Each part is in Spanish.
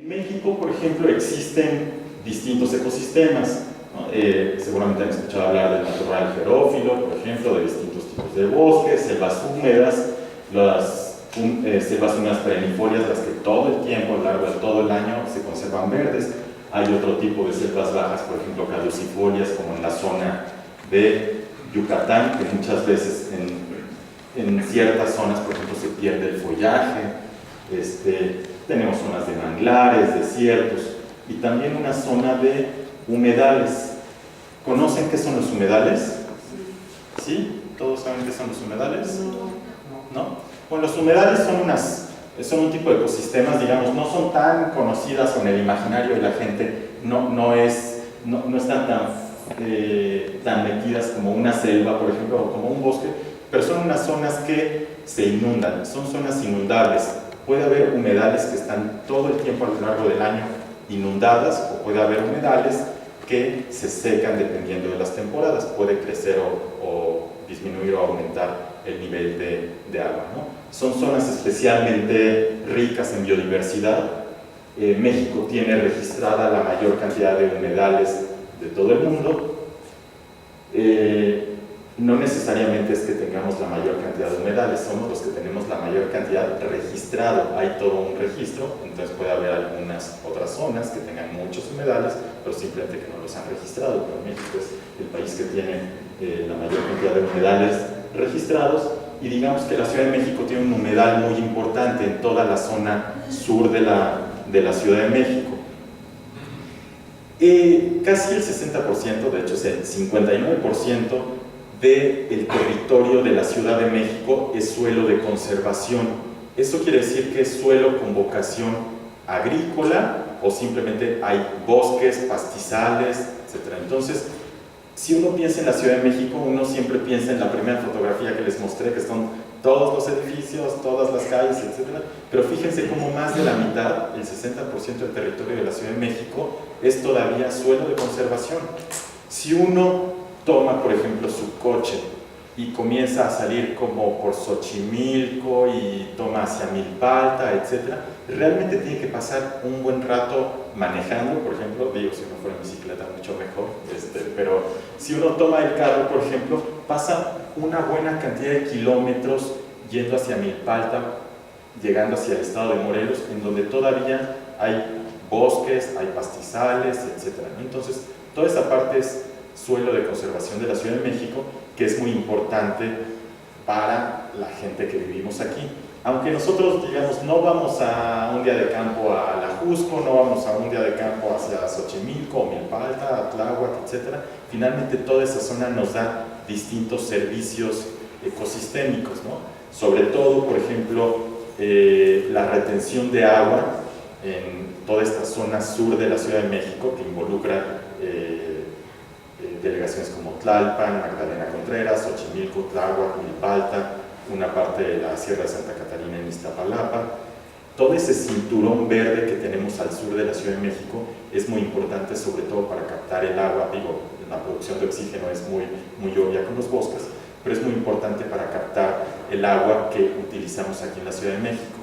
En México, por ejemplo, existen distintos ecosistemas, ¿no? Seguramente han escuchado hablar del matorral xerófilo, por ejemplo, de distintos tipos de bosques, selvas húmedas, las selvas húmedas perennifolias, las que todo el tiempo, a lo largo de todo el año, se conservan verdes. Hay otro tipo de selvas bajas, por ejemplo, caducifolias, como en la zona de Yucatán, que muchas veces en ciertas zonas, por ejemplo, se pierde el follaje. Tenemos zonas de manglares, desiertos, y también una zona de humedales. ¿Conocen qué son los humedales? ¿Sí? ¿Todos saben qué son los humedales? ¿No? Bueno, los humedales son un tipo de ecosistemas, digamos, no son tan conocidas con el imaginario de la gente, no están tan metidas como una selva, por ejemplo, o como un bosque, pero son unas zonas que se inundan, son zonas inundables. Puede haber humedales que están todo el tiempo a lo largo del año inundadas, o puede haber humedales que se secan dependiendo de las temporadas, puede crecer o disminuir o aumentar el nivel de agua, ¿no? Son zonas especialmente ricas en biodiversidad. México tiene registrada la mayor cantidad de humedales de todo el mundo. No necesariamente es que tengamos la mayor cantidad de humedales, somos los que tenemos la mayor cantidad registrado. Hay todo un registro, entonces puede haber algunas otras zonas que tengan muchos humedales, pero simplemente que no los han registrado. Pero México es el país que tiene la mayor cantidad de humedales registrados, y digamos que la Ciudad de México tiene un humedal muy importante en toda la zona sur de la Ciudad de México. Casi el 60%, de hecho es el 59% del territorio de la Ciudad de México es suelo de conservación. Eso quiere decir que es suelo con vocación agrícola, o simplemente hay bosques, pastizales, etc. Entonces, si uno piensa en la Ciudad de México, uno siempre piensa en la primera fotografía que les mostré, que son todos los edificios, todas las calles, etc. Pero fíjense cómo más de la mitad, el 60% del territorio de la Ciudad de México, es todavía suelo de conservación. Si uno toma, por ejemplo, su coche y comienza a salir como por Xochimilco y toma hacia Milpalta, etc., realmente tiene que pasar un buen rato manejando, por ejemplo, digo, si uno fuera en bicicleta mucho mejor, pero si uno toma el carro, por ejemplo, pasa una buena cantidad de kilómetros yendo hacia Milpalta, llegando hacia el estado de Morelos, en donde todavía hay bosques, hay pastizales, etc. Entonces, toda esa parte es suelo de conservación de la Ciudad de México, que es muy importante para la gente que vivimos aquí. Aunque nosotros, digamos, no vamos a un día de campo a La Jusco, no vamos a un día de campo hacia Xochimilco o Milpalta, Tláhuac, etc., finalmente toda esa zona nos da distintos servicios ecosistémicos, ¿no? Sobre todo, por ejemplo, la retención de agua en toda esta zona sur de la Ciudad de México, que involucra delegaciones como Tlalpan, Magdalena Contreras, Xochimilco, Tláhuac, Milpalta, una parte de la Sierra de Santa Catarina en Iztapalapa. Todo ese cinturón verde que tenemos al sur de la Ciudad de México es muy importante, sobre todo para captar el agua. Digo, la producción de oxígeno es muy obvia con los bosques, pero es muy importante para captar el agua que utilizamos aquí en la Ciudad de México.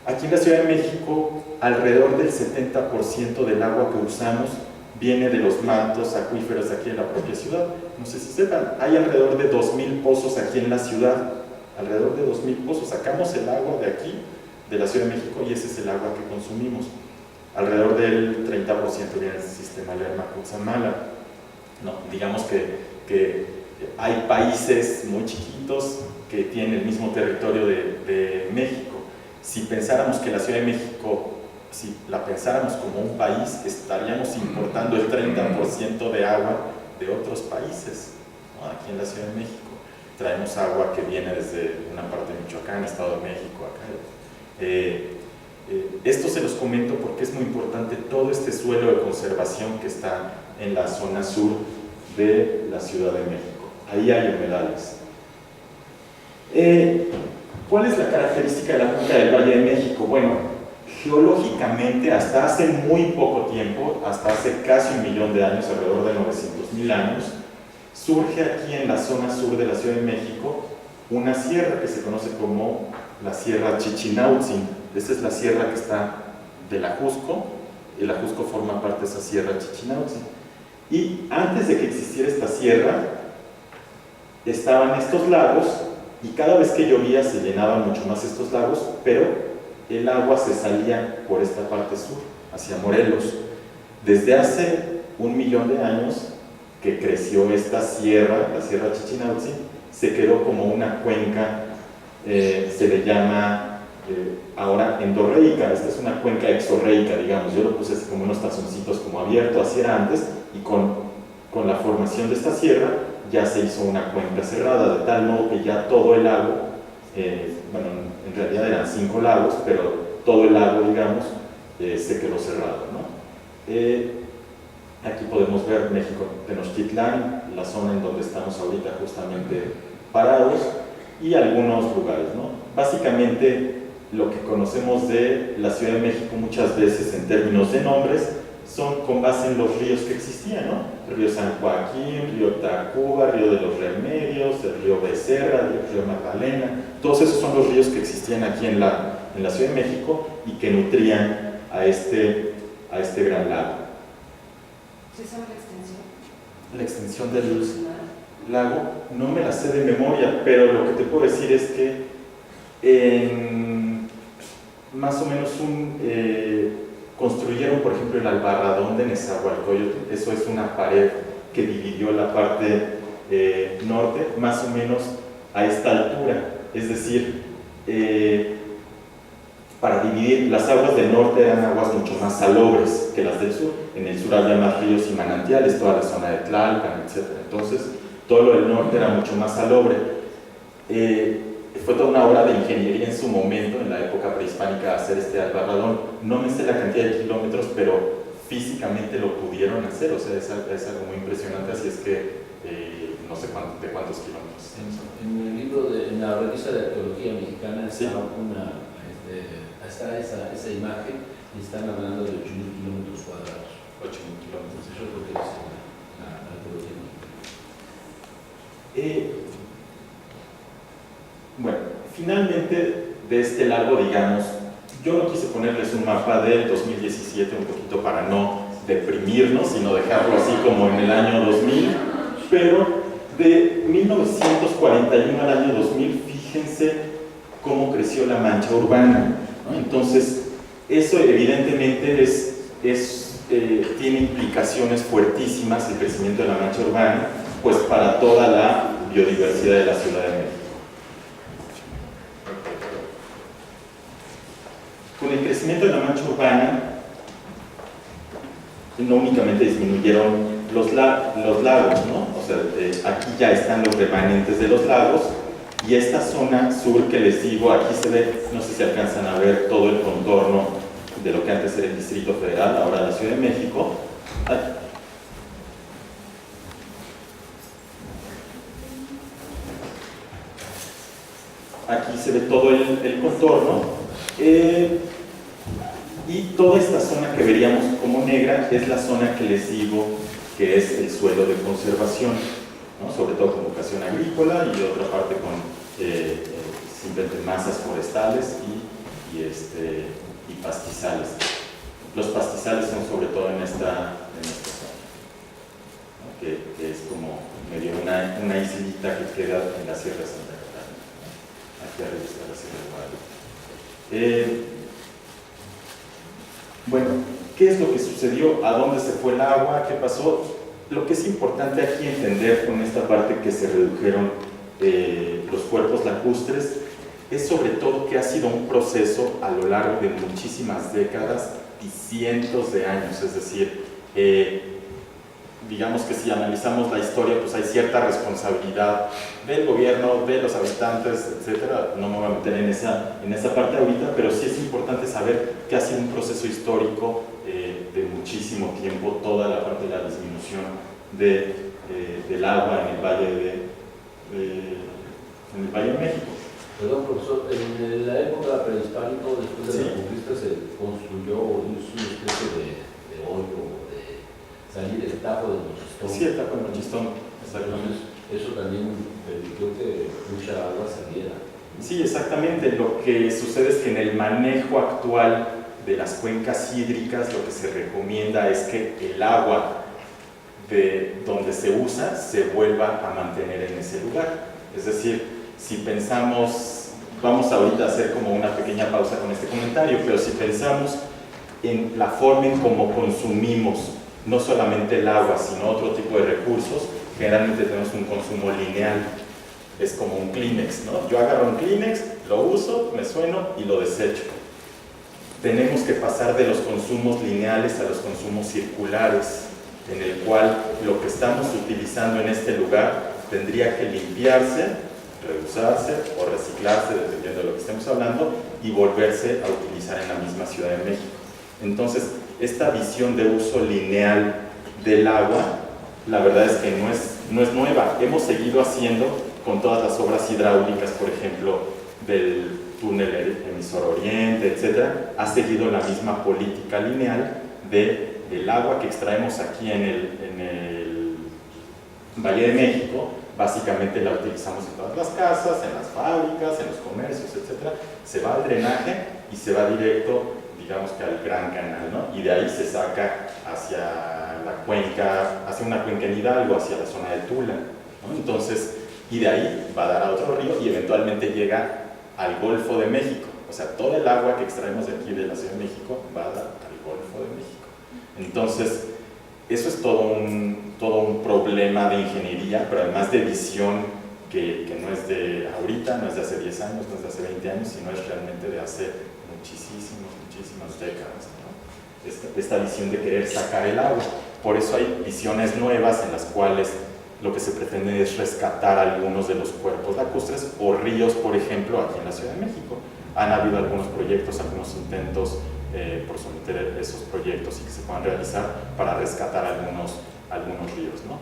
Aquí en la Ciudad de México, alrededor del 70% del agua que usamos viene de los mantos acuíferos aquí en la propia ciudad. No sé si sepan, hay alrededor de 2.000 pozos aquí en la ciudad, alrededor de 2.000 pozos. Sacamos el agua de aquí, de la Ciudad de México, y ese es el agua que consumimos. Alrededor del 30% viene del sistema Lerma-Cutzamala. No, digamos que hay países muy chiquitos que tienen el mismo territorio de México. Si pensáramos que la Ciudad de México, si la pensáramos como un país, estaríamos importando el 30% de agua de otros países, ¿no? Aquí en la Ciudad de México traemos agua que viene desde una parte de Michoacán, Estado de México, acá. Esto se los comento porque es muy importante todo este suelo de conservación que está en la zona sur de la Ciudad de México. Ahí hay humedales. ¿Cuál es la característica de la cuenca del Valle de México? Bueno, geológicamente, hasta hace muy poco tiempo, hasta hace casi 1 millón de años, alrededor de 900.000 años, surge aquí en la zona sur de la Ciudad de México una sierra que se conoce como la Sierra Chichinautzin. Esta es la sierra que está del Ajusco. El Ajusco forma parte de esa sierra Chichinautzin. Y antes de que existiera esta sierra, estaban estos lagos, y cada vez que llovía se llenaban mucho más estos lagos, pero el agua se salía por esta parte sur, hacia Morelos. Desde hace 1 millón de años que creció esta sierra, la sierra Chichinautzin, se quedó como una cuenca, se le llama ahora endorreica. Esta es una cuenca exorreica, digamos. Yo lo puse así como unos tazoncitos como abierto, así era antes, y con la formación de esta sierra ya se hizo una cuenca cerrada, de tal modo que ya todo el lago, bueno, en realidad eran 5 lagos, pero todo el lago, digamos, se quedó cerrado, ¿no? Aquí podemos ver México Tenochtitlán, la zona en donde estamos ahorita justamente parados, y algunos lugares, ¿no? Básicamente, lo que conocemos de la Ciudad de México muchas veces en términos de nombres son con base en los ríos que existían, ¿no? Río San Joaquín, río Tacuba, río de los Remedios, el río Becerra, el río Magdalena. Todos esos son los ríos que existían aquí en la Ciudad de México y que nutrían a este gran lago. ¿Se sabe la extensión? La extensión del lago, no me la sé de memoria, pero lo que te puedo decir es que en más o menos construyeron, por ejemplo, el Albarradón de Nezahualcóyotl. Eso es una pared que dividió la parte norte, más o menos a esta altura. Es decir, para dividir, las aguas del norte eran aguas mucho más salobres que las del sur. En el sur había más ríos y manantiales, toda la zona de Tlalpan, etc. Entonces, todo lo del norte era mucho más salobre. Fue toda una obra de ingeniería en su momento, en la época prehispánica, hacer este Albarradón. No me sé la cantidad de kilómetros, pero físicamente lo pudieron hacer, o sea, es algo muy impresionante, así es que no sé de cuántos kilómetros. En el libro, en la revista de arqueología mexicana, ¿sí? Está esa imagen y están hablando de 8.000 kilómetros cuadrados. 8.000 kilómetros. Eso es lo que dice la arqueología mexicana. Bueno, finalmente de este lago, digamos, yo no quise ponerles un mapa del 2017 un poquito para no deprimirnos, sino dejarlo así como en el año 2000, pero de 1941 al año 2000, fíjense cómo creció la mancha urbana, ¿no? Entonces, eso evidentemente tiene implicaciones fuertísimas, el crecimiento de la mancha urbana, pues para toda la biodiversidad de la Ciudad de México. Con el crecimiento de la mancha urbana, no únicamente disminuyeron los lagos, ¿no? O sea, aquí ya están los remanentes de los lagos, y esta zona sur que les digo, aquí se ve, no sé si alcanzan a ver todo el contorno de lo que antes era el Distrito Federal, ahora la Ciudad de México. Aquí se ve todo el contorno, y toda esta zona que veríamos como negra es la zona que les digo que es el suelo de conservación, ¿no? Sobre todo con vocación agrícola, y otra parte con simplemente masas forestales y pastizales. Los pastizales son sobre todo en esta zona, ¿no? que es como medio una islita que queda en la Sierra de Santa Catarina, ¿no? Aquí arriba está la Sierra de Guadalupe. Bueno, ¿qué es lo que sucedió? ¿A dónde se fue el agua? ¿Qué pasó? Lo que es importante aquí entender con esta parte que se redujeron los cuerpos lacustres es sobre todo que ha sido un proceso a lo largo de muchísimas décadas y cientos de años. Es decir, digamos que si analizamos la historia, pues hay cierta responsabilidad del gobierno, de los habitantes, etcétera. No me voy a meter en esa parte ahorita, pero sí es importante saber que ha sido un proceso histórico de muchísimo tiempo, toda la parte de la disminución del agua en el Valle de México. Perdón, profesor, en la época prehispánica, después de la conquista, se construyó una especie de hoyo, de salir el Tajo de Nochistlán. Sí, el Tajo de Nochistlán, exactamente. Eso también permitió que mucha agua saliera. Sí, exactamente. Lo que sucede es que en el manejo actual de las cuencas hídricas lo que se recomienda es que el agua de donde se usa se vuelva a mantener en ese lugar. Es decir, si pensamos, vamos ahorita a hacer como una pequeña pausa con este comentario, pero si pensamos en la forma en cómo consumimos no solamente el agua, sino otro tipo de recursos, generalmente tenemos un consumo lineal. Es como un Kleenex, ¿no? Yo agarro un Kleenex, lo uso, me sueno y lo desecho. Tenemos que pasar de los consumos lineales a los consumos circulares, en el cual lo que estamos utilizando en este lugar tendría que limpiarse, reusarse o reciclarse, dependiendo de lo que estemos hablando, y volverse a utilizar en la misma Ciudad de México. Entonces, esta visión de uso lineal del agua, la verdad es que no es nueva. Hemos seguido haciendo con todas las obras hidráulicas, por ejemplo, del túnel emisor oriente, etcétera, ha seguido la misma política lineal del agua que extraemos aquí en el Valle de México. Básicamente la utilizamos en todas las casas, en las fábricas, en los comercios, etcétera. Se va al drenaje y se va directo, digamos que al Gran Canal, ¿no? Y de ahí se saca hacia la cuenca, hacia una cuenca en Hidalgo, hacia la zona de Tula, ¿no? Entonces, y de ahí va a dar a otro río y eventualmente llega al Golfo de México. O sea, todo el agua que extraemos de aquí de la Ciudad de México va a dar al Golfo de México. Entonces, eso es todo un problema de ingeniería, pero además de visión que no es de ahorita, no es de hace 10 años, no es de hace 20 años, sino es realmente de hace muchísimas décadas, ¿no? Esta visión de querer sacar el agua. Por eso hay visiones nuevas en las cuales lo que se pretende es rescatar algunos de los cuerpos lacustres o ríos, por ejemplo, aquí en la Ciudad de México. Han habido algunos proyectos, algunos intentos por someter esos proyectos y que se puedan realizar para rescatar algunos ríos, ¿no?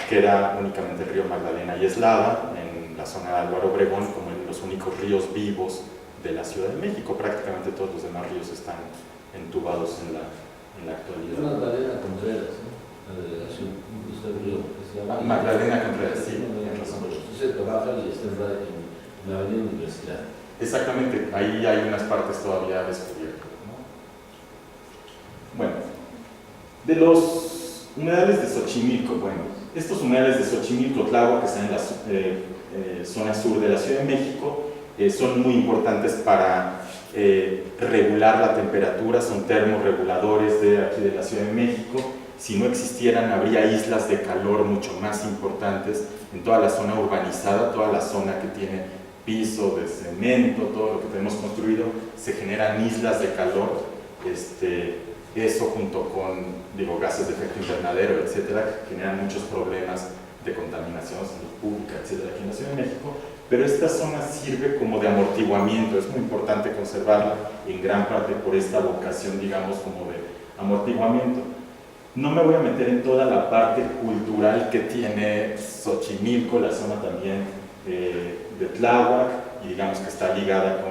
Queda únicamente el río Magdalena y Eslava en la zona de Álvaro Obregón como los únicos ríos vivos de la Ciudad de México. Prácticamente todos los demás ríos están entubados en la actualidad. Es Magdalena Contreras, ¿no? La delegación, incluso el río. Magdalena Contreras, sí, tienes razón. Entonces trabaja y está en la Avenida Universidad. Exactamente, ahí hay unas partes todavía descubiertas, ¿no? Bueno, de los humedales de Xochimilco, bueno, estos humedales de Xochimilco, Tláhuac, que están en la zona sur de la Ciudad de México, son muy importantes para regular la temperatura, son termorreguladores de aquí de la Ciudad de México. Si no existieran, habría islas de calor mucho más importantes en toda la zona urbanizada, toda la zona que tiene piso de cemento, todo lo que tenemos construido, se generan islas de calor. Eso junto con, gases de efecto invernadero, etcétera, generan muchos problemas de contaminación, salud pública, etcétera, aquí en la Ciudad de México. Pero esta zona sirve como de amortiguamiento, es muy importante conservarla en gran parte por esta vocación, digamos, como de amortiguamiento. No me voy a meter en toda la parte cultural que tiene Xochimilco, la zona también de Tláhuac, y digamos que está ligada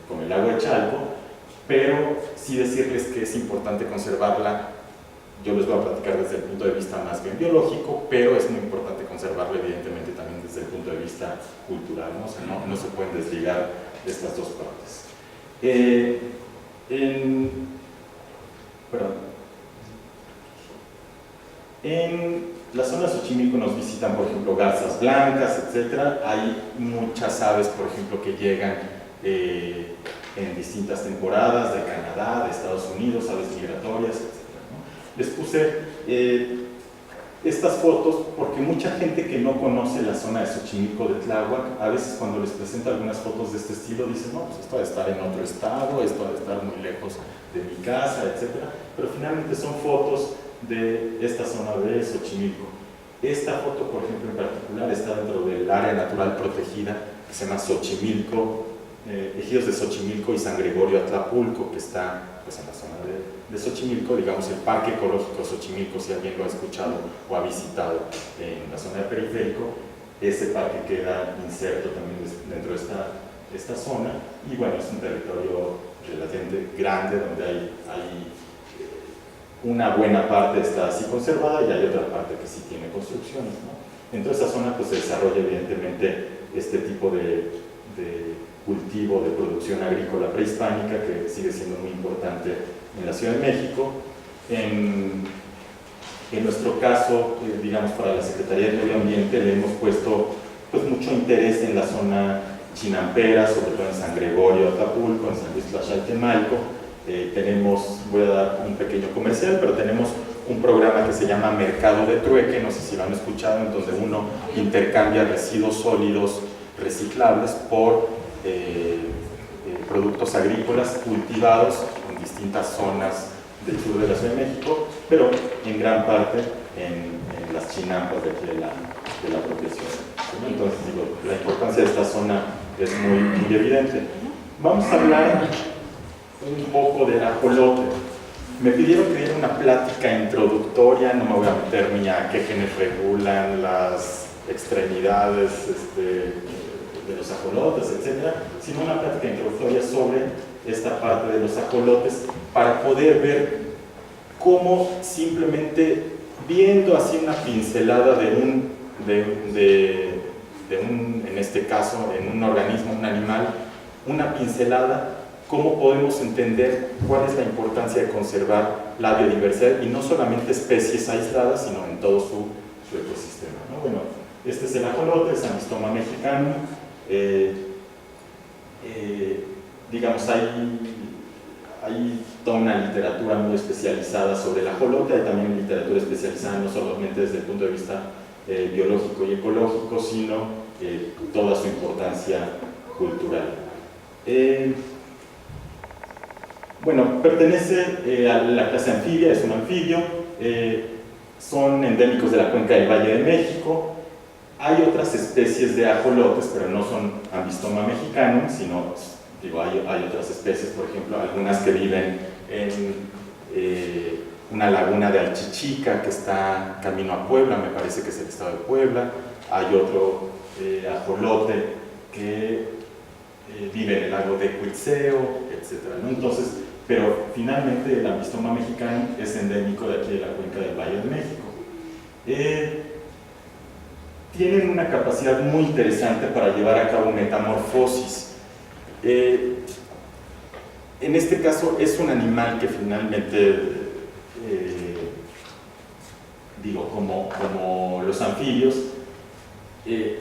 con el lago de Chalco, pero sí decirles que es importante conservarla. Yo les voy a platicar desde el punto de vista más bien biológico, pero es muy importante conservarla evidentemente también desde el punto de vista cultural, ¿no? O sea, no se pueden desligar de estas dos partes. En la zona de Xochimilco nos visitan, por ejemplo, garzas blancas, etc. Hay muchas aves, por ejemplo, que llegan en distintas temporadas de Canadá, de Estados Unidos, aves migratorias, etc., ¿no? Les puse estas fotos porque mucha gente que no conoce la zona de Xochimilco de Tláhuac, a veces cuando les presento algunas fotos de este estilo, dicen, no, pues esto ha de estar en otro estado, esto ha de estar muy lejos de mi casa, etc. Pero finalmente son fotos de esta zona de Xochimilco. Esta foto, por ejemplo, en particular, está dentro del área natural protegida que se llama Xochimilco, Ejidos de Xochimilco y San Gregorio Atlapulco, que está pues, en la zona de Xochimilco, digamos el Parque Ecológico Xochimilco, si alguien lo ha escuchado o ha visitado en la zona del periférico. Ese parque queda inserto también dentro de esta zona, y bueno, es un territorio relativamente grande donde hay una buena parte está así conservada y hay otra parte que sí tiene construcciones, ¿no? En toda esa zona pues, se desarrolla evidentemente este tipo de cultivo de producción agrícola prehispánica, que sigue siendo muy importante en la Ciudad de México. En nuestro caso, digamos, para la Secretaría de Medio Ambiente le hemos puesto pues, mucho interés en la zona chinampera, sobre todo en San Gregorio, Acapulco, en San Luis Tlaxcaltemalco. Voy a dar un pequeño comercial, pero tenemos un programa que se llama Mercado de Trueque, no sé si lo han escuchado, en donde uno intercambia residuos sólidos reciclables por productos agrícolas cultivados en distintas zonas del sur de la Ciudad de México, pero en gran parte en las chinampas de aquí de la propia ciudad. Entonces, digo, la importancia de esta zona es muy evidente. Vamos a hablar un poco del ajolote. Me pidieron que diera una plática introductoria, no me voy a meter ni a qué genes regulan las extremidades de los ajolotes, etcétera, sino una plática introductoria sobre esta parte de los ajolotes para poder ver cómo simplemente viendo así una pincelada en este caso, en un organismo, un animal, una pincelada, cómo podemos entender cuál es la importancia de conservar la biodiversidad y no solamente especies aisladas, sino en todo su ecosistema, ¿no? Bueno, este es el ajolote, es Amistoma mexicano. Digamos, hay toda una literatura muy especializada sobre el ajolote, hay también literatura especializada no solamente desde el punto de vista biológico y ecológico, sino toda su importancia cultural. Bueno, pertenece a la clase anfibia, es un anfibio, son endémicos de la cuenca del Valle de México. Hay otras especies de ajolotes, pero no son Amistoma mexicanum, sino, digo, hay otras especies, por ejemplo, algunas que viven en una laguna de Alchichica que está camino a Puebla, me parece que es el estado de Puebla. Hay otro ajolote que vive en el lago de Cuitzeo, etc., ¿no? Entonces, pero finalmente el Amistoma mexicanum es endémico de aquí de la cuenca del Valle de México. Tienen una capacidad muy interesante para llevar a cabo metamorfosis. En este caso es un animal que finalmente, digo, como los anfibios,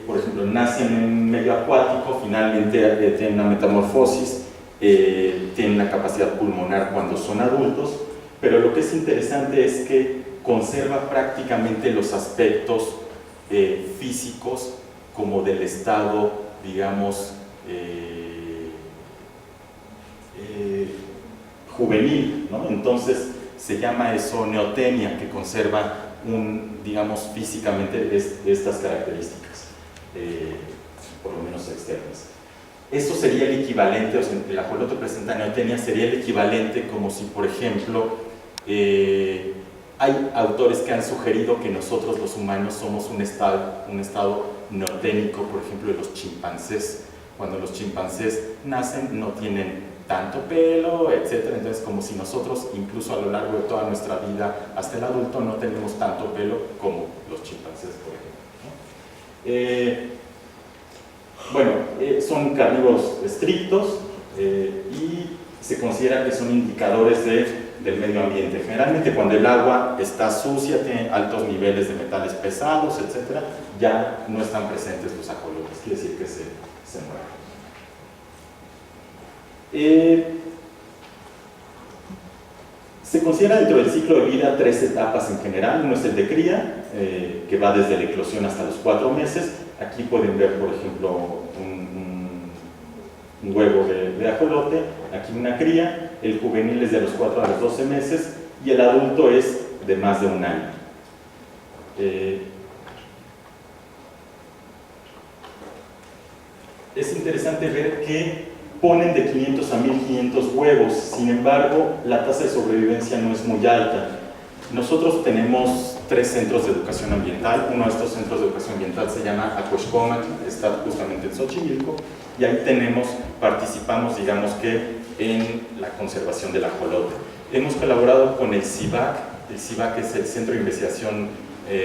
por ejemplo, nacen en un medio acuático, finalmente tienen una metamorfosis, tienen una capacidad pulmonar cuando son adultos, pero lo que es interesante es que conserva prácticamente los aspectos físicos como del estado, digamos, juvenil, ¿no? Entonces se llama eso neotenia, que conserva digamos, físicamente estas características, por lo menos externas. Eso sería el equivalente, o sea, el ajolote presenta neotenia, sería el equivalente como si, por ejemplo, hay autores que han sugerido que nosotros los humanos somos un estado neoténico, por ejemplo, de los chimpancés. Cuando los chimpancés nacen no tienen tanto pelo, etc. Entonces, como si nosotros, incluso a lo largo de toda nuestra vida, hasta el adulto, no tenemos tanto pelo como los chimpancés, por ejemplo, ¿no? Bueno, son carnívoros estrictos y se considera que son indicadores del medio ambiente. Generalmente cuando el agua está sucia, tiene altos niveles de metales pesados, etc., ya no están presentes los ajolotes, quiere decir que se mueren. Se considera dentro del ciclo de vida 3 etapas en general. Uno es el de cría, que va desde la eclosión hasta los 4 meses. Aquí pueden ver, por ejemplo, un huevo de ajolote, aquí una cría. El juvenil es de los 4 a los 12 meses y el adulto es de más de un año. Es interesante ver que ponen de 500 a 1500 huevos, sin embargo, la tasa de sobrevivencia no es muy alta. Nosotros tenemos 3 centros de educación ambiental. Uno de estos centros de educación ambiental se llama Acuexcomatl, está justamente en Xochimilco, y ahí participamos, digamos que, en la conservación del ajolote. Hemos colaborado con el CIVAC es el Centro de Investigación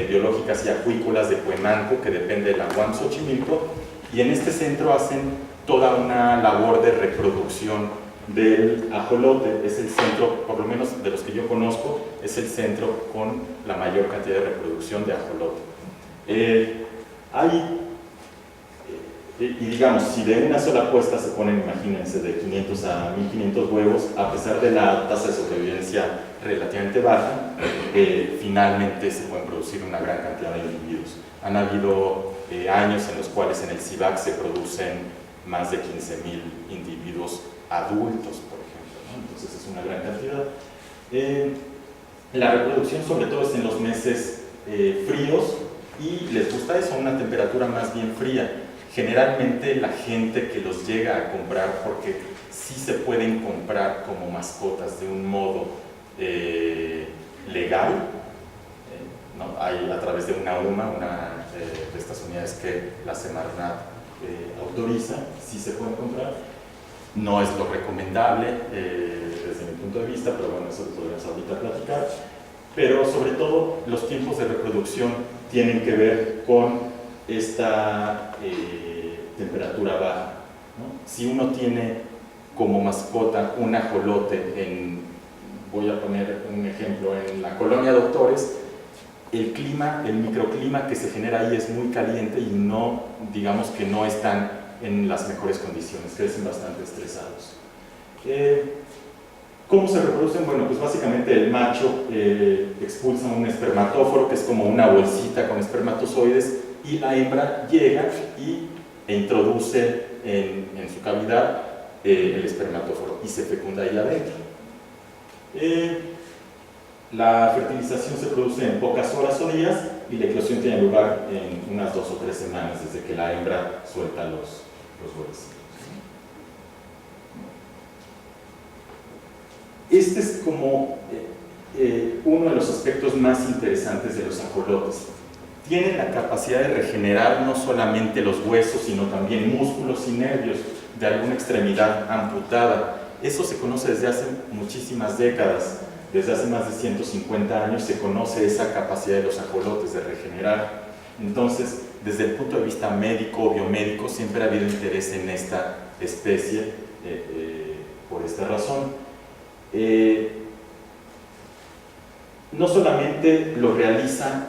Biológicas y Acuícolas de Cuemanco, que depende de la UAM Xochimilco, y en este centro hacen toda una labor de reproducción del ajolote. Es el centro, por lo menos de los que yo conozco, es el centro con la mayor cantidad de reproducción de ajolote. Y digamos, si de una sola puesta se ponen, imagínense, de 500 a 1500 huevos, a pesar de la tasa de sobrevivencia relativamente baja, finalmente se pueden producir una gran cantidad de individuos. Han habido años en los cuales en el CIVAC se producen más de 15.000 individuos adultos, por ejemplo, ¿no? Entonces es una gran cantidad. La reproducción sobre todo es en los meses fríos, y les gusta eso, una temperatura más bien fría. Generalmente la gente que los llega a comprar, porque sí se pueden comprar como mascotas de un modo legal, ¿no? Hay a través de una UMA, una de estas unidades que la Semarnat autoriza, sí se pueden comprar. No es lo recomendable desde mi punto de vista, pero bueno, eso lo podemos ahorita platicar. Pero sobre todo los tiempos de reproducción tienen que ver con esta temperatura baja, ¿no? Si uno tiene como mascota un ajolote voy a poner un ejemplo, en la colonia Doctores, el clima, el microclima que se genera ahí es muy caliente y no, digamos que no están en las mejores condiciones, crecen bastante estresados. ¿Cómo se reproducen? Bueno, pues básicamente el macho expulsa un espermatóforo, que es como una bolsita con espermatozoides, y la hembra llega e introduce en su cavidad el espermatóforo y se fecunda ahí adentro. La fertilización se produce en pocas horas o días, y la eclosión tiene lugar en unas 2 o 3 semanas desde que la hembra suelta los huevos. Este es como uno de los aspectos más interesantes de los ajolotes. Tienen la capacidad de regenerar no solamente los huesos, sino también músculos y nervios de alguna extremidad amputada. Eso se conoce desde hace muchísimas décadas. Desde hace más de 150 años se conoce esa capacidad de los ajolotes de regenerar. Entonces, desde el punto de vista médico o biomédico, siempre ha habido interés en esta especie por esta razón. No solamente lo realiza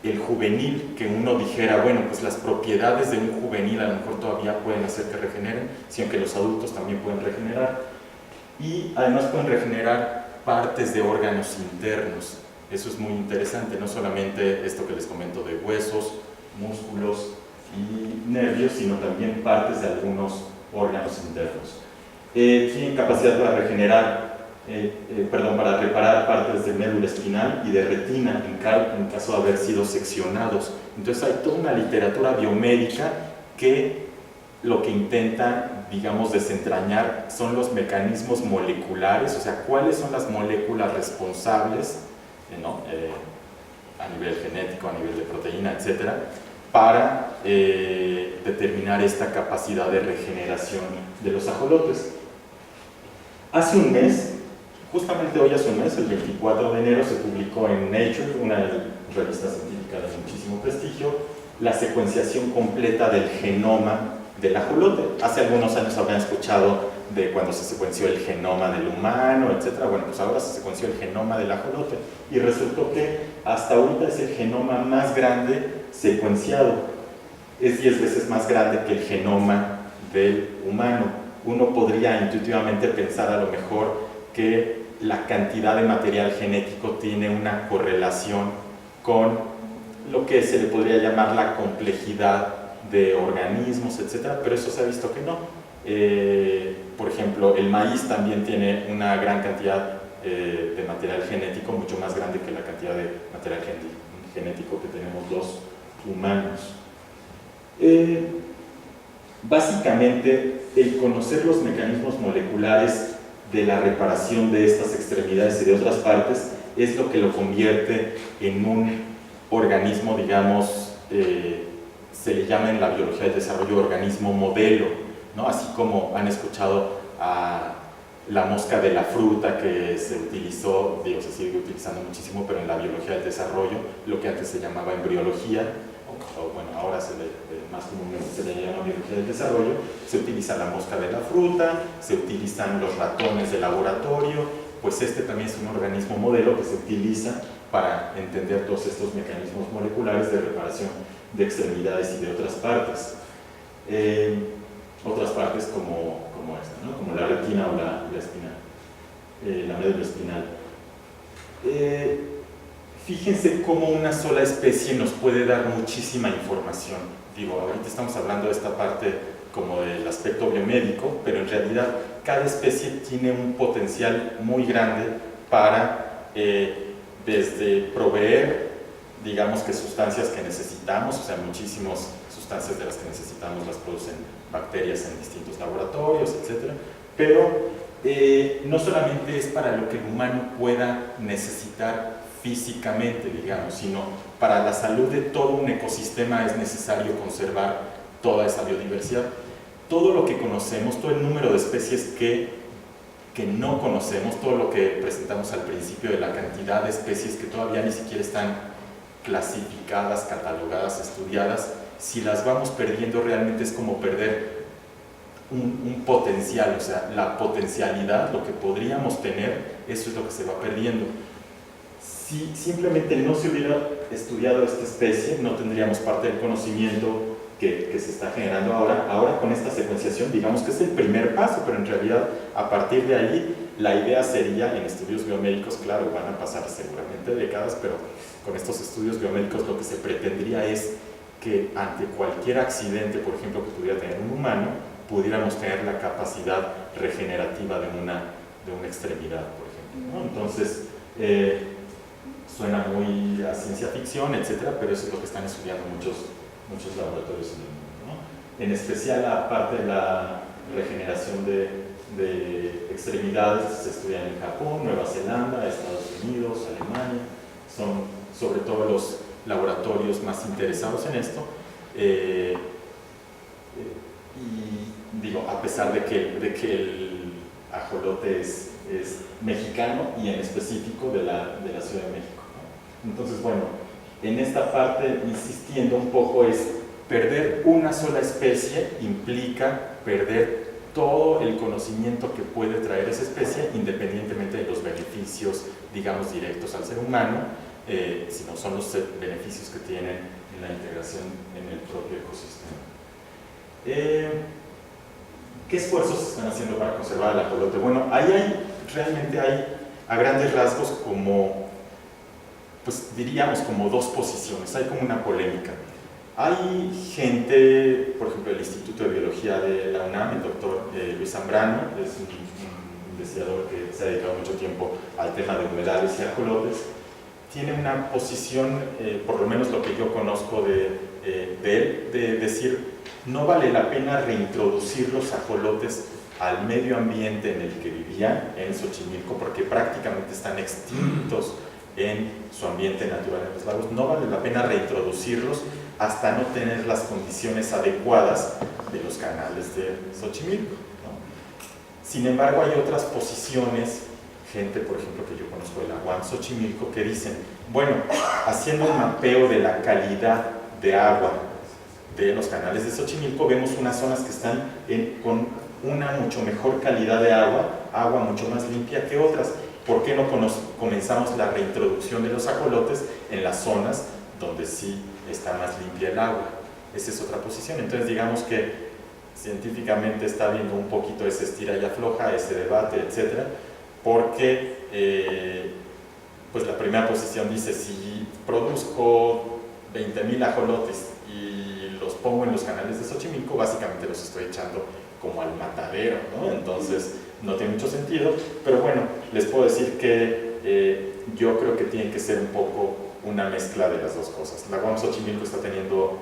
el juvenil, que uno dijera, bueno, pues las propiedades de un juvenil a lo mejor todavía pueden hacer que regeneren, sino que los adultos también pueden regenerar, y además pueden regenerar partes de órganos internos. Eso es muy interesante, no solamente esto que les comento de huesos, músculos y nervios, sino también partes de algunos órganos internos. Tienen capacidad para regenerar, para reparar partes de médula espinal y de retina en caso de haber sido seccionados. Entonces hay toda una literatura biomédica que lo que intenta, digamos, desentrañar son los mecanismos moleculares, o sea, cuáles son las moléculas responsables, ¿no? A nivel genético, a nivel de proteína, etcétera, para determinar esta capacidad de regeneración de los ajolotes. Hace un mes, justamente hoy hace un mes, el 24 de enero, se publicó en Nature, una revista científica de muchísimo prestigio, la secuenciación completa del genoma del ajolote. Hace algunos años habrán escuchado de cuando se secuenció el genoma del humano, etc. Bueno, pues ahora se secuenció el genoma del ajolote y resultó que hasta ahorita es el genoma más grande secuenciado. Es 10 veces más grande que el genoma del humano. Uno podría intuitivamente pensar a lo mejor que la cantidad de material genético tiene una correlación con lo que se le podría llamar la complejidad de organismos, etcétera, pero eso se ha visto que no. Por ejemplo, el maíz también tiene una gran cantidad de material genético, mucho más grande que la cantidad de material genético que tenemos los humanos. Básicamente, el conocer los mecanismos moleculares de la reparación de estas extremidades y de otras partes es lo que lo convierte en un organismo, digamos, se le llama en la biología del desarrollo organismo modelo, ¿no? Así como han escuchado a la mosca de la fruta que se utilizó, digo, se sigue utilizando muchísimo, pero en la biología del desarrollo, lo que antes se llamaba embriología, o bueno, ahora más comúnmente se le llama biología del desarrollo, se utiliza la mosca de la fruta, se utilizan los ratones de laboratorio, pues este también es un organismo modelo que se utiliza para entender todos estos mecanismos moleculares de reparación de extremidades y de otras partes. Otras partes como esta, ¿no? Como la retina o la espinal, la médula espinal. Fíjense cómo una sola especie nos puede dar muchísima información. Digo, ahorita estamos hablando de esta parte como del aspecto biomédico, pero en realidad cada especie tiene un potencial muy grande para desde proveer, digamos que sustancias que necesitamos, o sea, muchísimas sustancias de las que necesitamos las producen bacterias en distintos laboratorios, etc. Pero no solamente es para lo que el humano pueda necesitar físicamente, digamos, sino para la salud de todo un ecosistema es necesario conservar toda esa biodiversidad. Todo lo que conocemos, todo el número de especies que no conocemos, todo lo que presentamos al principio de la cantidad de especies que todavía ni siquiera están clasificadas, catalogadas, estudiadas, si las vamos perdiendo realmente es como perder un potencial, o sea, la potencialidad, lo que podríamos tener, eso es lo que se va perdiendo. Si simplemente no se hubiera estudiado esta especie, no tendríamos parte del conocimiento que se está generando ahora. Ahora con esta secuenciación, digamos que es el primer paso, pero en realidad a partir de ahí la idea sería, en estudios biomédicos, claro, van a pasar seguramente décadas, pero con estos estudios biomédicos lo que se pretendría es que ante cualquier accidente, por ejemplo, que pudiera tener un humano, pudiéramos tener la capacidad regenerativa de una extremidad, por ejemplo, ¿no? Entonces, suena muy a ciencia ficción, etcétera, pero eso es lo que están estudiando muchos laboratorios en el mundo, ¿no? En especial la parte de la regeneración de extremidades se estudia en Japón, Nueva Zelanda, Estados Unidos, Alemania, son sobre todo los laboratorios más interesados en esto, y digo, a pesar de que el ajolote es mexicano y en específico de la Ciudad de México, ¿no? Entonces, bueno, en esta parte, insistiendo un poco, es perder una sola especie implica perder todo el conocimiento que puede traer esa especie, independientemente de los beneficios, digamos, directos al ser humano, sino son los beneficios que tienen en la integración en el propio ecosistema. ¿Qué esfuerzos se están haciendo para conservar el ajolote? Bueno, realmente hay a grandes rasgos como, pues diríamos como dos posiciones, hay como una polémica. Hay gente, por ejemplo, el Instituto de Biología de la UNAM, el doctor Luis Zambrano, es un investigador que se ha dedicado mucho tiempo al tema de humedales y ajolotes, tiene una posición, por lo menos lo que yo conozco de él, de decir, no vale la pena reintroducir los ajolotes al medio ambiente en el que vivían en Xochimilco, porque prácticamente están extintos en su ambiente natural en los lagos. No vale la pena reintroducirlos hasta no tener las condiciones adecuadas de los canales de Xochimilco, ¿no? Sin embargo, hay otras posiciones, gente, por ejemplo, que yo conozco de la UAM Xochimilco, que dicen, bueno, haciendo un mapeo de la calidad de agua de los canales de Xochimilco, vemos unas zonas que están con una mucho mejor calidad de agua mucho más limpia que otras. ¿Por qué no comenzamos la reintroducción de los ajolotes en las zonas donde sí está más limpia el agua? Esa es otra posición. Entonces, digamos que científicamente está habiendo un poquito ese estira y afloja, ese debate, etcétera, porque pues la primera posición dice, si produzco 20,000 ajolotes y los pongo en los canales de Xochimilco, básicamente los estoy echando como al matadero, ¿no? Entonces no tiene mucho sentido, pero bueno, les puedo decir que yo creo que tiene que ser un poco una mezcla de las dos cosas. La UAM Xochimilco está teniendo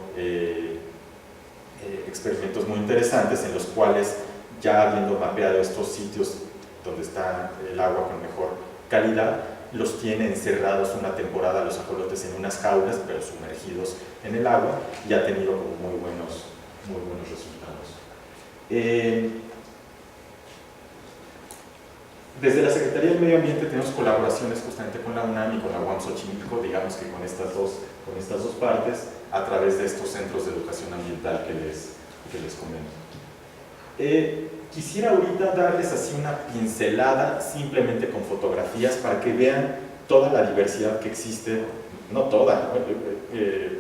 experimentos muy interesantes en los cuales, ya habiendo mapeado estos sitios donde está el agua con mejor calidad, los tiene encerrados una temporada los ajolotes en unas jaulas, pero sumergidos en el agua, y ha tenido como muy buenos resultados. Desde la Secretaría del Medio Ambiente tenemos colaboraciones justamente con la UNAM y con la UAM Xochimilco, digamos que con estas dos partes, a través de estos centros de educación ambiental que les comento. Quisiera ahorita darles así una pincelada, simplemente con fotografías, para que vean toda la diversidad que existe, no toda,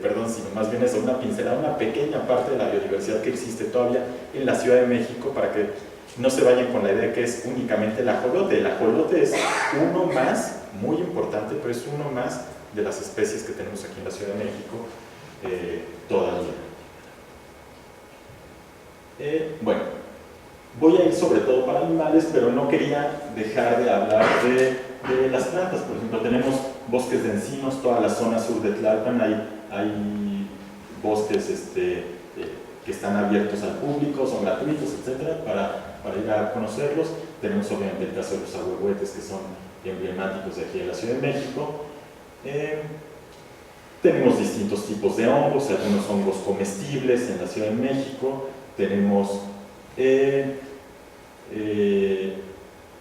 perdón, sino más bien eso, una pincelada, una pequeña parte de la biodiversidad que existe todavía en la Ciudad de México, para que no se vayan con la idea de que es únicamente el ajolote. El ajolote es uno más, muy importante, pero es uno más de las especies que tenemos aquí en la Ciudad de México todavía. Bueno, voy a ir sobre todo para animales, pero no quería dejar de hablar de las plantas. Por ejemplo, tenemos bosques de encinos, toda la zona sur de Tlalpan, hay bosques que están abiertos al público, son gratuitos, etcétera, para ir a conocerlos. Tenemos obviamente el caso de los ahuehuetes, que son emblemáticos de aquí en la Ciudad de México. Tenemos distintos tipos de hongos, algunos hongos comestibles en la Ciudad de México.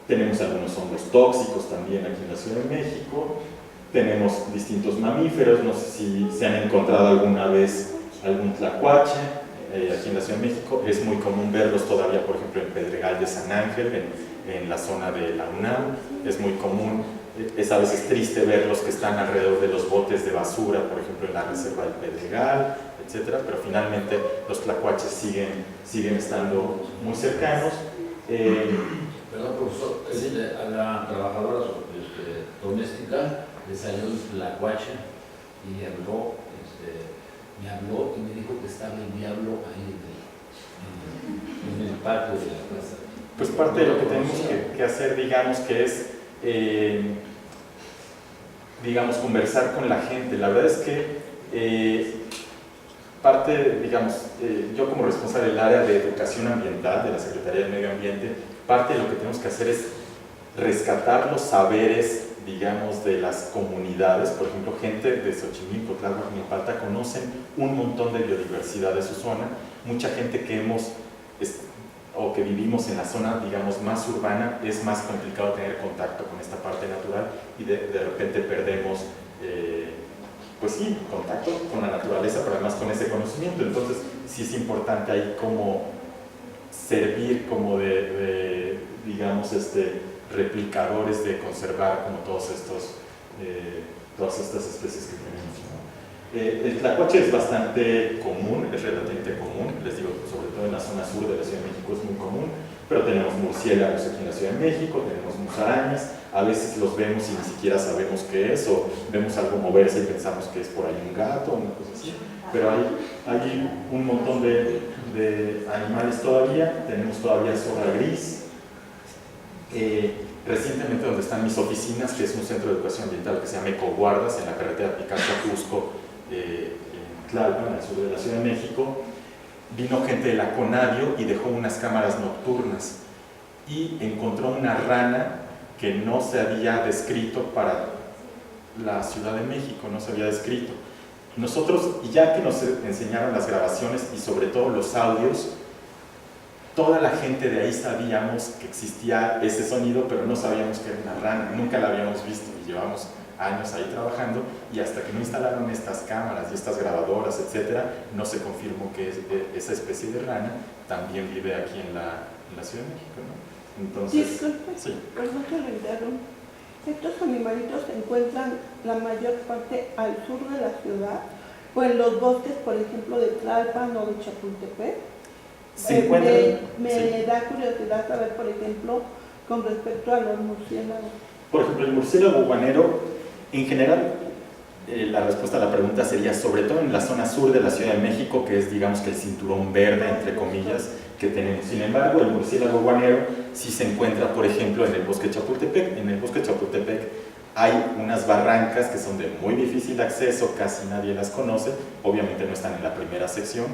Tenemos algunos hongos tóxicos también aquí en la Ciudad de México. Tenemos distintos mamíferos, no sé si se han encontrado alguna vez algún tlacuache aquí en la Ciudad de México. Es muy común verlos todavía, por ejemplo, en Pedregal de San Ángel, en la zona de la UNAM. Es muy común, es a veces triste verlos que están alrededor de los botes de basura, por ejemplo, en la reserva del Pedregal, etcétera, pero finalmente los tlacuaches siguen estando muy cercanos. Perdón, profesor, a la trabajadora doméstica le salió el tlacuache y habló, me habló y me dijo que estaba el diablo ahí en el patio de la casa. Pues parte de lo que tenemos que hacer, digamos, que es digamos, conversar con la gente. La verdad es que parte, digamos, yo como responsable del área de educación ambiental de la Secretaría del Medio Ambiente, parte de lo que tenemos que hacer es rescatar los saberes, digamos, de las comunidades. Por ejemplo, gente de Xochimilco, Tláhuac, Milpalta conocen un montón de biodiversidad de su zona. Mucha gente que o que vivimos en la zona, digamos, más urbana, es más complicado tener contacto con esta parte natural y de repente perdemos pues sí, contacto con la naturaleza, pero además con ese conocimiento. Entonces sí es importante ahí como servir como digamos, replicadores de conservar como todas estas especies que tenemos, ¿no? El tlacuache es bastante común, es relativamente común, les digo, sobre todo en la zona sur de la Ciudad de México es muy común, pero tenemos murciélagos aquí en la Ciudad de México, tenemos musarañas, a veces los vemos y ni siquiera sabemos qué es, o vemos algo moverse y pensamos que es por ahí un gato o una cosa así, pero hay un montón de animales todavía. Tenemos todavía zorra gris. Recientemente, donde están mis oficinas, que es un centro de educación ambiental que se llama Ecoguardas, en la carretera Picacho-Cusco, en Tlalpan, al sur de la Ciudad de México, vino gente de la Conadio y dejó unas cámaras nocturnas y encontró una rana que no se había descrito para la Ciudad de México, no se había descrito. Nosotros, ya que nos enseñaron las grabaciones y sobre todo los audios, toda la gente de ahí sabíamos que existía ese sonido, pero no sabíamos que era una rana, nunca la habíamos visto y llevamos años ahí trabajando, y hasta que no instalaron estas cámaras y estas grabadoras, etcétera, no se confirmó que esa especie de rana también vive aquí en la Ciudad de México, ¿no? Entonces, disculpe, sí. perdón que lo interrumpa. Estos animalitos se encuentran la mayor parte al sur de la ciudad, o en los bosques, por ejemplo, de Tlalpan o de Chapultepec. Se encuentran, me sí. da curiosidad saber, por ejemplo, con respecto a los murciélagos. Por ejemplo, el murciélago guanero, en general, la respuesta a la pregunta sería sobre todo en la zona sur de la Ciudad de México, que es, digamos, que el cinturón verde, entre comillas, que tenemos. Sin embargo, el murciélago guanero sí se encuentra, por ejemplo, en el bosque Chapultepec. En el bosque Chapultepec hay unas barrancas que son de muy difícil acceso, casi nadie las conoce, obviamente no están en la primera sección,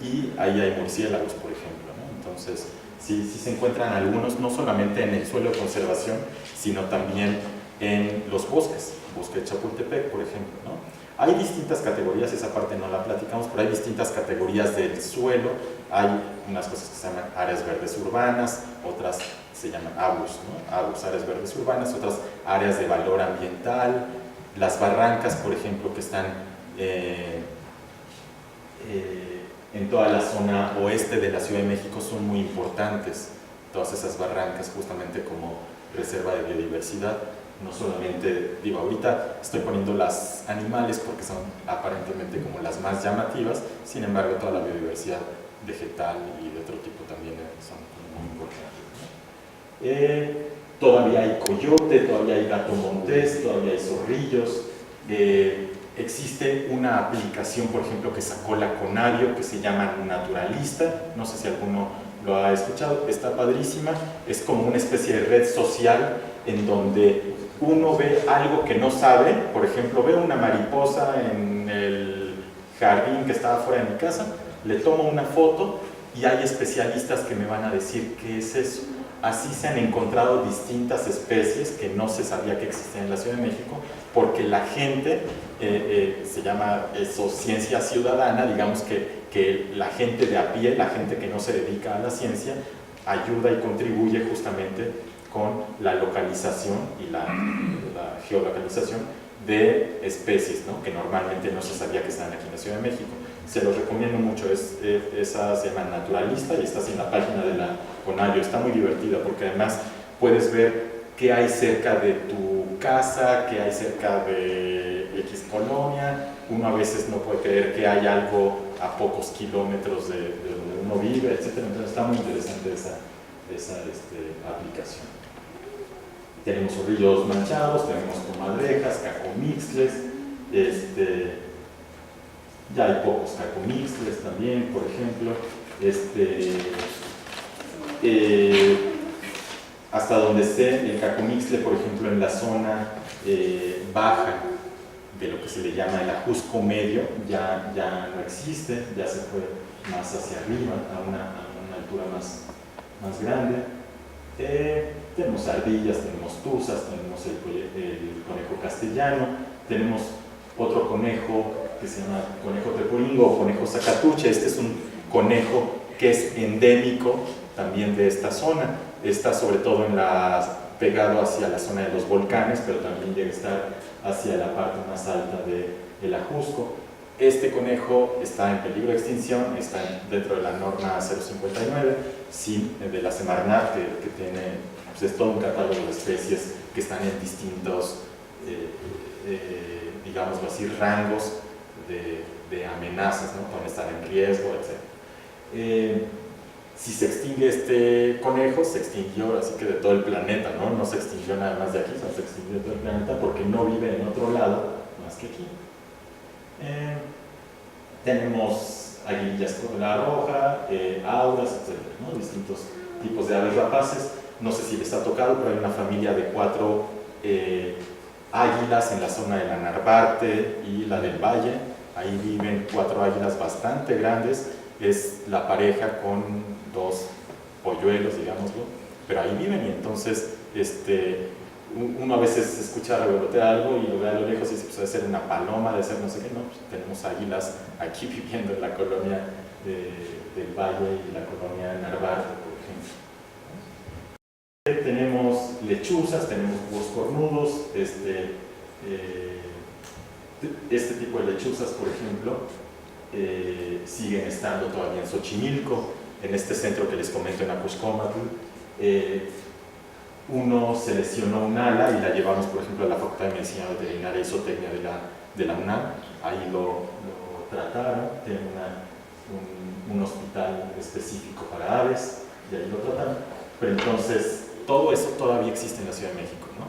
y ahí hay murciélagos, por ejemplo, ¿no? Entonces, sí se encuentran algunos, no solamente en el suelo de conservación, sino también en los bosques, bosque de Chapultepec, por ejemplo, ¿no? Hay distintas categorías, esa parte no la platicamos, pero hay distintas categorías del suelo. Hay unas cosas que se llaman áreas verdes urbanas, otras se llaman ABUS, ¿no? ABUS, áreas verdes urbanas, otras áreas de valor ambiental. Las barrancas, por ejemplo, que están en toda la zona oeste de la Ciudad de México son muy importantes. Todas esas barrancas justamente como reserva de biodiversidad. No solamente, digo, ahorita estoy poniendo las animales porque son aparentemente como las más llamativas, sin embargo toda la biodiversidad vegetal y de otro tipo también son muy importantes, ¿no? Todavía hay coyote, todavía hay gato montés, todavía hay zorrillos. Existe una aplicación, por ejemplo, que sacó la Conavio, que se llama Naturalista, no sé si alguno lo ha escuchado, está padrísima, es como una especie de red social en donde uno ve algo que no sabe, por ejemplo, veo una mariposa en el jardín que estaba fuera de mi casa, le tomo una foto y hay especialistas que me van a decir qué es eso. Así se han encontrado distintas especies que no se sabía que existían en la Ciudad de México, porque la gente, se llama eso ciencia ciudadana, digamos que la gente de a pie, la gente que no se dedica a la ciencia, ayuda y contribuye justamente con la localización y la geolocalización de especies, ¿no? Que normalmente no se sabía que estaban aquí en la Ciudad de México. Se los recomiendo mucho, esa se llama Naturalista y está en la página de la Conavio, está muy divertida porque además puedes ver qué hay cerca de tu casa, qué hay cerca de X colonia. Uno a veces no puede creer que hay algo a pocos kilómetros de donde uno vive, etc. Entonces está muy interesante esa aplicación. Tenemos zorrillos manchados, tenemos comadrejas, cacomixtles, ya hay pocos cacomixtles también, por ejemplo. Hasta donde esté el cacomixtle, por ejemplo, en la zona baja de lo que se le llama el Ajusco Medio, ya no existe, ya se fue más hacia arriba, a una altura más grande. Tenemos ardillas, tenemos tuzas, tenemos el conejo castellano, tenemos otro conejo que se llama conejo tepuringo o conejo zacatuche. Este es un conejo que es endémico también de esta zona, está sobre todo pegado hacia la zona de los volcanes, pero también llega a estar hacia la parte más alta del Ajusco. Este conejo está en peligro de extinción, está dentro de la norma 059, de la Semarnat, que tiene, pues es todo un catálogo de especies que están en distintos, digámoslo así, rangos de amenazas, ¿no? Pueden estar en riesgo, etc. Si se extingue este conejo, se extinguió así que de todo el planeta, ¿no? No se extinguió nada más de aquí, sino se extinguió de todo el planeta porque no vive en otro lado más que aquí. Tenemos aguilillas cola roja, auras, etc., ¿no? Distintos tipos de aves rapaces. No sé si les ha tocado, pero hay una familia de 4 águilas en la zona de la Narvarte y la del Valle. Ahí viven 4 águilas bastante grandes. Es la pareja con 2 polluelos, digámoslo, pero ahí viven. Y entonces uno a veces escucha revolotear algo y lo ve a lo lejos y dice, pues debe ser una paloma, debe ser no sé qué. No, pues tenemos águilas aquí viviendo en la colonia del Valle y la colonia Narvarte, por ejemplo. Tenemos lechuzas, tenemos búhos cornudos, este tipo de lechuzas, por ejemplo, siguen estando todavía en Xochimilco, en este centro que les comento en Acuxcómatl. Uno se lesionó un ala y la llevamos, por ejemplo, a la Facultad de Medicina Veterinaria y Zootecnia de la UNAM. Ahí lo trataron, tienen un hospital específico para aves y ahí lo trataron. Pero entonces, todo eso todavía existe en la Ciudad de México, ¿no?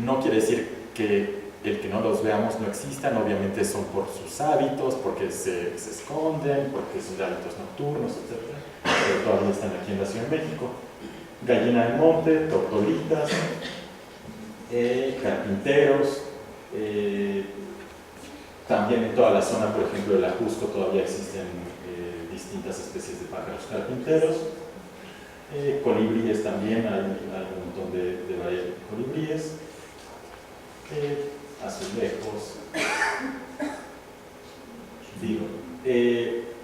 No quiere decir que el que no los veamos no existan, obviamente son por sus hábitos, porque se esconden, porque son de hábitos nocturnos, etc. Pero todavía están aquí en la Ciudad de México. Gallina del monte, tortolitas, carpinteros, también en toda la zona, por ejemplo, del Ajusco todavía existen distintas especies de pájaros carpinteros. Colibríes también, hay un montón de variedades de colibríes. azulejos. Digo,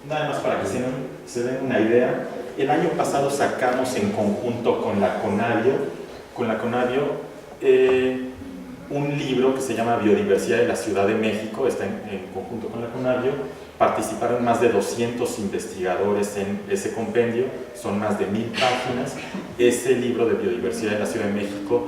nada más para que se den una idea, el año pasado sacamos en conjunto con la Conavio, un libro que se llama Biodiversidad de la Ciudad de México, está en conjunto con la Conavio. Participaron más de 200 investigadores en ese compendio, son más de 1000 páginas. Ese libro de Biodiversidad de la Ciudad de México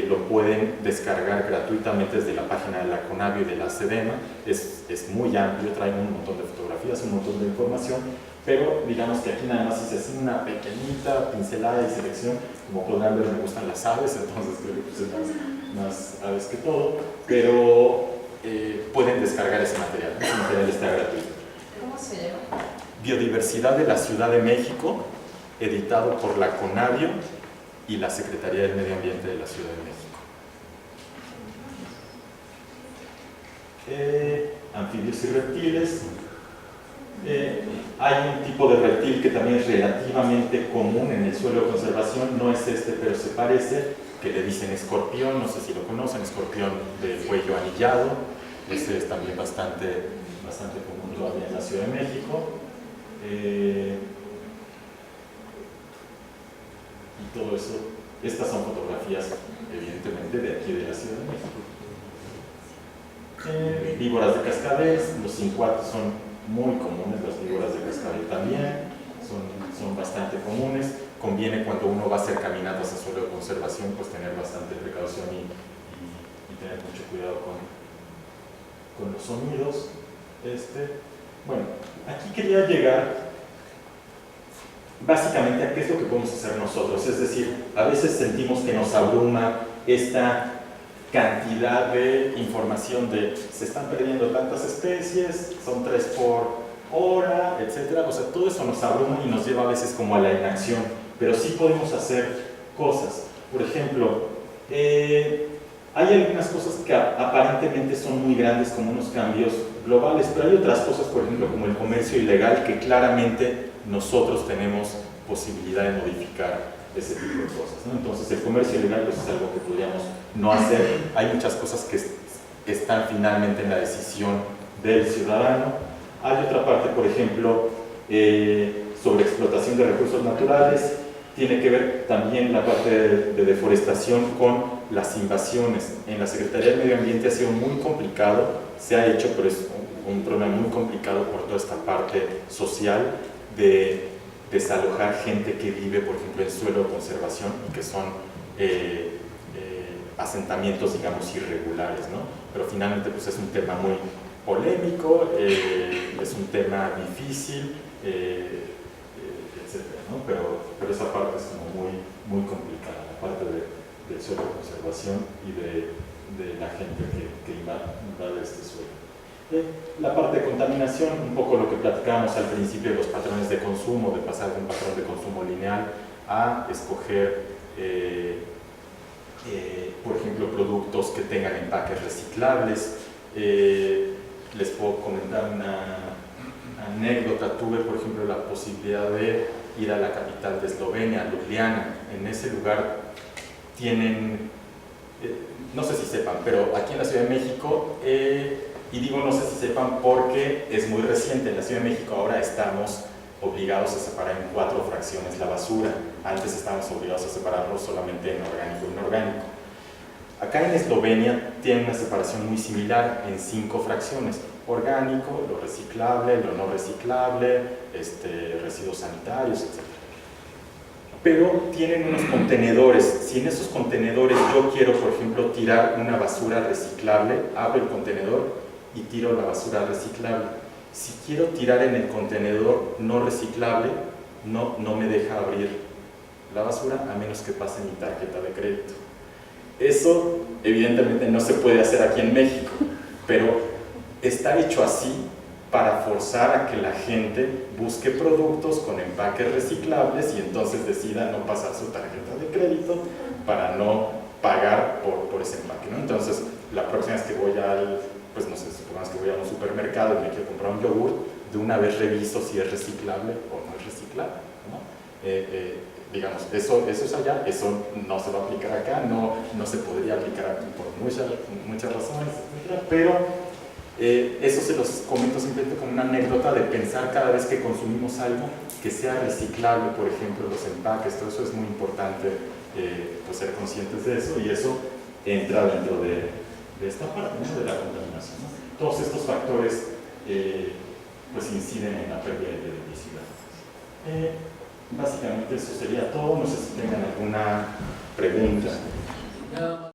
lo pueden descargar gratuitamente desde la página de la Conavio y de la SEDEMA. Es muy amplio, trae un montón de fotografías, un montón de información, pero digamos que aquí nada más hice así una pequeñita pincelada de selección. Como podrán ver, me gustan las aves, entonces creo que puse más aves que todo, pero pueden descargar ese material. Ese material está gratuito. ¿Cómo se llama? Biodiversidad de la Ciudad de México, editado por la Conavio y la Secretaría del Medio Ambiente de la Ciudad de México. Anfibios y reptiles. Hay un tipo de reptil que también es relativamente común en el suelo de conservación, no es este, pero se parece, que le dicen escorpión, no sé si lo conocen, escorpión de cuello anillado. Ese es también bastante común todavía en la Ciudad de México. Y todo eso, estas son fotografías evidentemente de aquí de la Ciudad de México. Víboras de cascabel, los cincuates son muy comunes, las víboras de cascabel también son bastante comunes. Conviene cuando uno va a hacer caminatas a suelo de conservación, pues tener bastante precaución y tener mucho cuidado con los sonidos. Bueno, aquí quería llegar básicamente a qué es lo que podemos hacer nosotros. Es decir, a veces sentimos que nos abruma esta cantidad de información de se están perdiendo tantas especies, son 3 por hora, etcétera. O sea, todo eso nos abruma y nos lleva a veces como a la inacción, pero sí podemos hacer cosas. Por ejemplo, hay algunas cosas que aparentemente son muy grandes, como unos cambios globales, pero hay otras cosas, por ejemplo, como el comercio ilegal, que claramente nosotros tenemos posibilidad de modificar ese tipo de cosas, ¿no? Entonces el comercio ilegal pues, es algo que podríamos no hacer. Hay muchas cosas que están finalmente en la decisión del ciudadano. Hay otra parte, por ejemplo, sobre explotación de recursos naturales. Tiene que ver también la parte de deforestación con las invasiones. En la Secretaría del Medio Ambiente ha sido muy complicado, se ha hecho, pero es un problema muy complicado por toda esta parte social de desalojar gente que vive, por ejemplo, en suelo de conservación y que son asentamientos, digamos, irregulares, ¿no? Pero finalmente pues, es un tema muy polémico, es un tema difícil, etcétera, ¿no? Pero esa parte es como muy complicada, la parte del suelo de conservación y de la gente que invade este suelo. La parte de contaminación, un poco lo que platicábamos al principio de los patrones de consumo, de pasar de un patrón de consumo lineal a escoger, por ejemplo, productos que tengan empaques reciclables. Les puedo comentar una anécdota. Tuve, por ejemplo, la posibilidad de ir a la capital de Eslovenia, Ljubljana. En ese lugar tienen, no sé si sepan, pero aquí en la Ciudad de México, y digo no sé si sepan porque es muy reciente, en la Ciudad de México ahora estamos obligados a separar en 4 fracciones la basura. Antes estábamos obligados a separarlo solamente en orgánico e inorgánico. Acá en Eslovenia tienen una separación muy similar en 5 fracciones: orgánico, lo reciclable, lo no reciclable, residuos sanitarios, etc. Pero tienen unos contenedores. Si en esos contenedores yo quiero, por ejemplo, tirar una basura reciclable, abro el contenedor y tiro la basura reciclable. Si quiero tirar en el contenedor no reciclable, no me deja abrir la basura a menos que pase mi tarjeta de crédito. Eso evidentemente no se puede hacer aquí en México, pero está hecho así para forzar a que la gente busque productos con empaques reciclables y entonces decida no pasar su tarjeta de crédito para no pagar por ese empaque, ¿no? Entonces, la próxima vez que voy pues no sé, supongamos que voy a un supermercado y me quiero comprar un yogur, de una vez reviso si es reciclable o no es reciclable, ¿no? digamos, eso es allá, eso no se va a aplicar acá, no se podría aplicar aquí por muchas razones, etc. Pero eso se los comento simplemente como una anécdota de pensar cada vez que consumimos algo que sea reciclable, por ejemplo, los empaques, todo eso es muy importante, pues ser conscientes de eso, y eso entra dentro de esta parte, ¿no?, de la contaminación, ¿no? Todos estos factores pues inciden en la pérdida de biodiversidad. Básicamente eso sería todo, no sé si tengan alguna pregunta.